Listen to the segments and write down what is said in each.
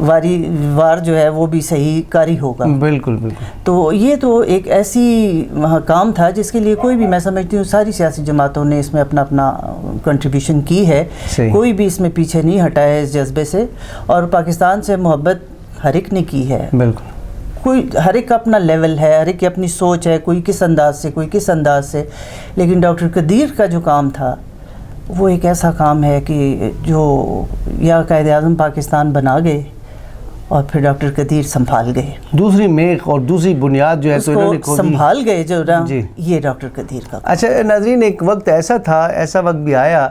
واری وار جو ہے وہ بھی صحیح کاری ہوگا. بالکل بالکل. تو یہ تو ایک ایسی کام تھا جس کے لیے کوئی بھی، میں سمجھتی ہوں ساری سیاسی جماعتوں نے اس میں اپنا اپنا کنٹریبیوشن کی ہے. کوئی بھی اس میں پیچھے نہیں ہٹا ہے اس جذبے سے، اور پاکستان سے محبت ہر ایک نے کی ہے. بالکل. کوئی ہر ایک کا اپنا لیول ہے، ہر ایک کی اپنی سوچ ہے، کوئی کس انداز سے، کوئی کس انداز سے. لیکن ڈاکٹر قدیر کا جو کام تھا وہ ایک ایسا کام ہے کہ جو یا قائد اعظم پاکستان بنا گئے اور پھر ڈاکٹر قدیر سنبھال گئے، دوسری میخ اور دوسری بنیاد جو ہے تو انہوں نے کھو دی. سنبھال گئے جو نا جی. یہ ڈاکٹر قدیر کا. اچھا ناظرین، ایک وقت ایسا تھا، ایسا وقت بھی آیا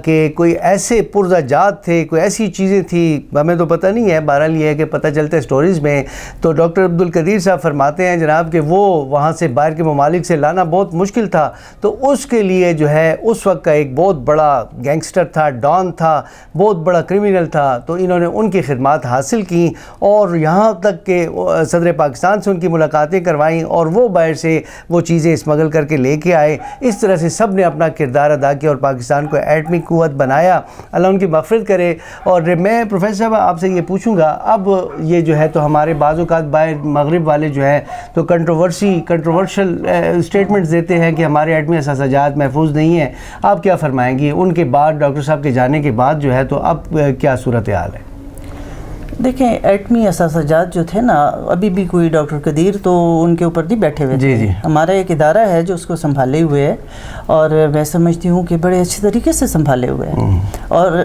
کہ کوئی ایسے پرزہ جات تھے، کوئی ایسی چیزیں تھیں، ہمیں تو پتہ نہیں ہے، بہرحال یہ ہے کہ پتہ چلتا ہے سٹوریز میں. تو ڈاکٹر عبدالقدیر صاحب فرماتے ہیں جناب کہ وہ وہاں سے باہر کے ممالک سے لانا بہت مشکل تھا، تو اس کے لیے جو ہے اس وقت کا ایک بہت بڑا گینگسٹر تھا، ڈان تھا، بہت بڑا کرمینل تھا، تو انہوں نے ان کی خدمات حاصل کیں اور یہاں تک کہ صدر پاکستان سے ان کی ملاقاتیں کروائیں اور وہ باہر سے وہ چیزیں اسمگل کر کے لے کے آئے. اس طرح سے سب نے اپنا کردار ادا کیا اور پاکستان کو ایٹمی قوت بنایا. اللہ ان کی مغفرت کرے. اور میں پروفیسر صاحب آپ سے یہ پوچھوں گا، اب یہ جو ہے تو ہمارے بعض اوقات باہر مغرب والے جو ہے تو کنٹروورشل اسٹیٹمنٹس دیتے ہیں کہ ہمارے ایٹمی اثاثاجات محفوظ نہیں ہیں. آپ کیا فرمائیں گی ان کے بعد، ڈاکٹر صاحب کے جانے کے بعد جو ہے تو اب کیا صورتحال ہے؟ دیکھیں، ایٹمی اثاثاجات جو تھے نا، ابھی بھی کوئی ڈاکٹر قدیر تو ان کے اوپر نہیں بیٹھے ہوئے تھے. جی. ہمارا ایک ادارہ ہے جو اس کو سنبھالے ہوئے ہے، اور میں سمجھتی ہوں کہ بڑے اچھے طریقے سے سنبھالے ہوئے ہیں. اور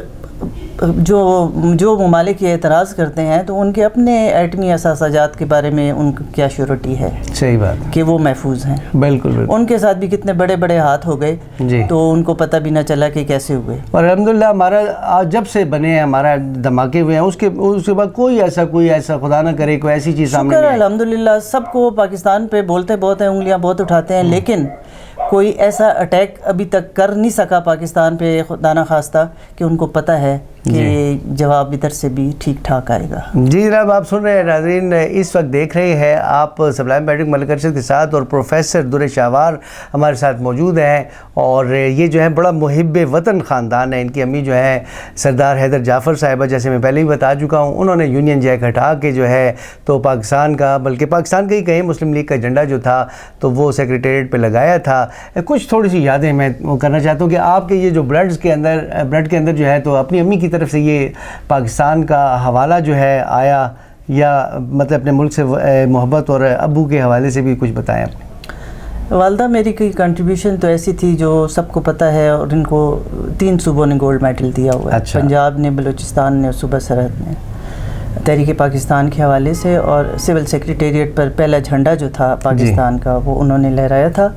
جو ممالک یہ اعتراض کرتے ہیں تو ان کے اپنے ایٹمی اثاثاجات کے بارے میں ان کو کیا شیورٹی ہے؟ صحیح بات کہ وہ محفوظ ہیں. بالکل بالکل. ان کے ساتھ بھی کتنے بڑے بڑے ہاتھ ہو گئے جی. تو ان کو پتہ بھی نہ چلا کہ کیسے ہوئے. اور الحمدللہ ہمارا جب سے بنے ہیں، ہمارا دھماکے ہوئے ہیں، اس کے بعد کوئی ایسا خدا نہ کرے کوئی ایسی چیز سامنے نہیں آئی. الحمدللہ سب کو پاکستان پہ بولتے بہت ہیں، انگلیاں بہت اٹھاتے ہیں، لیکن کوئی ایسا اٹیک ابھی تک کر نہیں سکا پاکستان پہ خدا نہ خواستہ کہ ان کو پتہ ہے کہ جواب ادھر سے بھی ٹھیک ٹھاک آئے گا. جی جناب، آپ سن رہے ہیں ناظرین، اس وقت دیکھ رہے ہیں آپ سبلائم پیٹرک ملک ارشد کے ساتھ، اور پروفیسر در شاہوار ہمارے ساتھ موجود ہیں. اور یہ جو ہے بڑا محب وطن خاندان ہے. ان کی امی جو ہے سردار حیدر جعفر صاحبہ، جیسے میں پہلے ہی بتا چکا ہوں، انہوں نے یونین جیک ہٹا کے جو ہے تو پاکستان کا، بلکہ پاکستان کا ہی کہیں، مسلم لیگ کا جھنڈا جو تھا تو وہ سیکریٹریٹ پہ لگایا تھا. کچھ تھوڑی سی یادیں میں کرنا چاہتا ہوں کہ آپ کے یہ جو بلڈ کے اندر جو ہے تو اپنی امی کی طرف سے یہ پاکستان کا حوالہ جو ہے آیا، یا مطلب اپنے ملک سے محبت، اور ابو کے حوالے سے بھی کچھ بتائیں. والدہ میری کی کنٹریبیوشن تو ایسی تھی جو سب کو پتہ ہے، اور ان کو 3 صوبوں نے گولڈ میڈل دیا ہوا ہے. اچھا. پنجاب نے، بلوچستان نے اور صوبہ سرحد نے. تحریک پاکستان کے حوالے سے، اور سول سیکریٹریٹ پر پہلا جھنڈا جو تھا پاکستان کا وہ انہوں نے لہرایا تھا،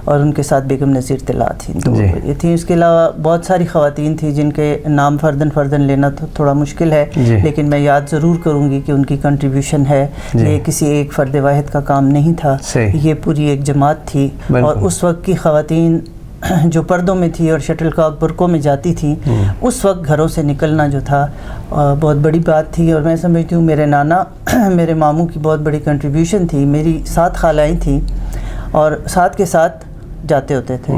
اور ان کے ساتھ بیگم نذیر طلعہ تھیں. تو یہ تھیں. اس کے علاوہ بہت ساری خواتین تھیں جن کے نام فردن لینا تو تھوڑا مشکل ہے، لیکن میں یاد ضرور کروں گی کہ ان کی کنٹریبیوشن ہے. یہ کسی ایک فرد واحد کا کام نہیں تھا، یہ پوری ایک جماعت تھی. اور اس وقت کی خواتین جو پردوں میں تھی اور شٹل کاک برقعوں میں جاتی تھیں، اس وقت گھروں سے نکلنا جو تھا بہت بڑی بات تھی. اور میں سمجھتی ہوں میرے نانا میرے ماموں کی بہت بڑی کنٹریبیوشن تھی. میری 7 خالائیں تھیں اور ساتھ کے ساتھ جاتے ہوتے تھے.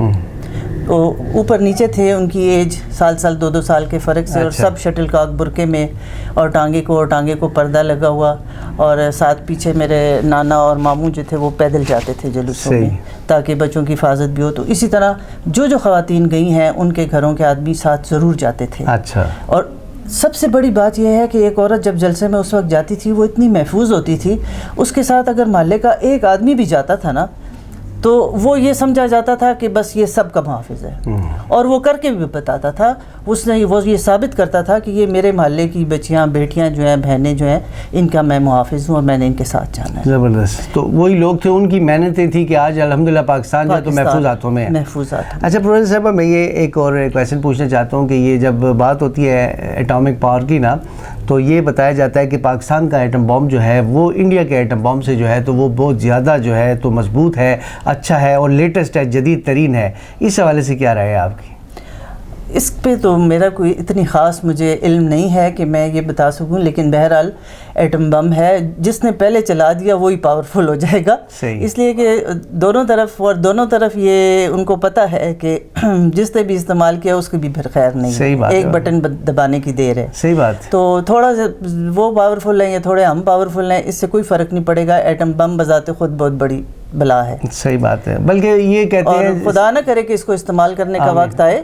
تو اوپر نیچے تھے، ان کی ایج سال 2 سال کے فرق سے. اور سب شٹل کاک برقعے میں، اور ٹانگے کو پردہ لگا ہوا، اور ساتھ پیچھے میرے نانا اور ماموں جو تھے وہ پیدل جاتے تھے جلوسوں میں تاکہ بچوں کی حفاظت بھی ہو. تو اسی طرح جو خواتین گئی ہیں ان کے گھروں کے آدمی ساتھ ضرور جاتے تھے. اچھا. اور سب سے بڑی بات یہ ہے کہ ایک عورت جب جلسے میں اس وقت جاتی تھی وہ اتنی محفوظ ہوتی تھی. اس کے ساتھ اگر محلے کا ایک آدمی بھی جاتا تھا نا تو وہ یہ سمجھا جاتا تھا کہ بس یہ سب کا محافظ ہے. اور وہ کر کے بھی بتاتا تھا. وہ یہ ثابت کرتا تھا کہ یہ میرے محلے کی بچیاں، بیٹیاں جو ہیں، بہنیں جو ہیں، ان کا میں محافظ ہوں اور میں نے ان کے ساتھ جانا ہے. زبردست. تو وہی لوگ تھے، ان کی محنتیں تھی کہ آج الحمدللہ پاکستان جو ہے تو محفوظ ہاتھوں میں ہے. محفوظ ہاتھوں. اچھا پروفیسر صاحب، میں یہ ایک اور کویسچن پوچھنا چاہتا ہوں کہ یہ جب بات ہوتی ہے ایٹامک پاور کی نا، تو یہ بتایا جاتا ہے کہ پاکستان کا ایٹم بم جو ہے وہ انڈیا کے ایٹم بم سے جو ہے تو وہ بہت زیادہ جو ہے تو مضبوط ہے، اچھا ہے، اور لیٹسٹ ہے، جدید ترین ہے. اس حوالے سے کیا رائے ہے آپ کی؟ اس پہ تو میرا کوئی اتنی خاص مجھے علم نہیں ہے کہ میں یہ بتا سکوں، لیکن بہرحال ایٹم بم ہے، جس نے پہلے چلا دیا وہی پاورفل ہو جائے گا. اس لیے کہ دونوں طرف یہ ان کو پتہ ہے کہ جس نے بھی استعمال کیا اس کی بھی پھر خیر نہیں ہے، ایک بٹن دبانے کی دیر ہے. صحیح بات. تو تھوڑا سا وہ پاورفل ہیں یا تھوڑے ہم پاورفل ہیں، اس سے کوئی فرق نہیں پڑے گا. ایٹم بم بذات خود بہت بڑی بلا ہے. صحیح بات ہے. بلکہ یہ کہتے ہیں خدا نہ کرے کہ اس کو استعمال کرنے کا وقت آئے،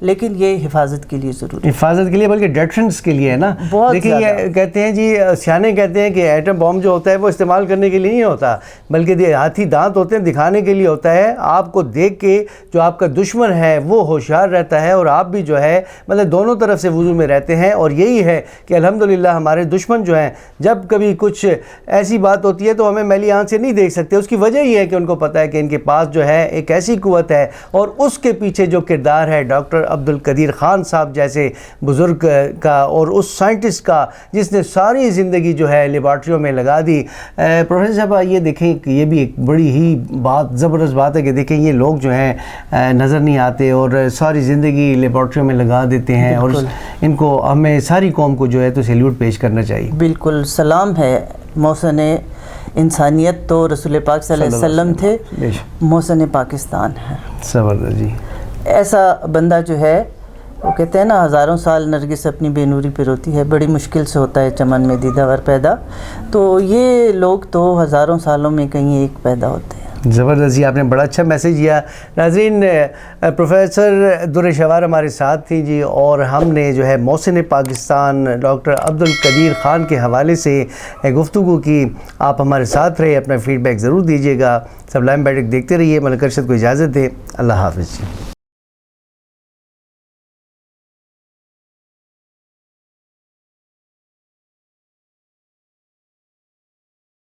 لیکن یہ حفاظت کے لیے ضروری، حفاظت کے لیے بلکہ ڈیٹرنس کے لیے ہے نا. دیکھیں یہ کہتے ہیں جی سیانے کہتے ہیں کہ ایٹم بم جو ہوتا ہے وہ استعمال کرنے کے لیے نہیں ہوتا، بلکہ ہاتھی دانت ہوتے ہیں دکھانے کے لیے ہوتا ہے. آپ کو دیکھ کے جو آپ کا دشمن ہے وہ ہوشیار رہتا ہے، اور آپ بھی جو ہے مطلب دونوں طرف سے وضو میں رہتے ہیں. اور یہی ہے کہ الحمدللہ ہمارے دشمن جو ہیں جب کبھی کچھ ایسی بات ہوتی ہے تو ہمیں میلی آنکھ سے نہیں دیکھ سکتے. اس کی وجہ یہ ہے کہ ان کو پتہ ہے کہ ان کے پاس جو ہے ایک ایسی قوت ہے، اور اس کے پیچھے جو کردار ہے ڈاکٹر عبدالقدیر خان صاحب جیسے بزرگ کا، اور اس سائنٹسٹ کا جس نے ساری زندگی جو ہے لیبارٹریوں میں لگا دی. پروفیسر صاحب یہ دیکھیں کہ یہ بھی ایک بڑی ہی زبردست بات ہے کہ دیکھیں یہ لوگ جو ہیں نظر نہیں آتے اور ساری زندگی لیبارٹریوں میں لگا دیتے ہیں، اور ان کو ہمیں ساری قوم کو جو ہے تو سیلیوٹ پیش کرنا چاہیے. بالکل سلام ہے. محسن انسانیت تو رسول پاک صلی اللہ علیہ وسلم تھے، محسن پاکستان ہے. زبردست جی. ایسا بندہ جو ہے وہ کہتے ہیں نا ہزاروں سال نرگس اپنی بے نوری پہ روتی ہے، بڑی مشکل سے ہوتا ہے چمن میں دیدہ ور پیدا. تو یہ لوگ تو ہزاروں سالوں میں کہیں ایک پیدا ہوتے ہیں. زبردست جی، آپ نے بڑا اچھا میسیج دیا. ناظرین پروفیسر در شوار ہمارے ساتھ تھیں جی، اور ہم نے جو ہے محسن پاکستان ڈاکٹر عبدالقدیر خان کے حوالے سے گفتگو کی. آپ ہمارے ساتھ رہے، اپنا فیڈ بیک ضرور دیجیے گا. سبلائم بیٹک دیکھتے رہیے. ملک ارشد کو اجازت دے. اللہ حافظ.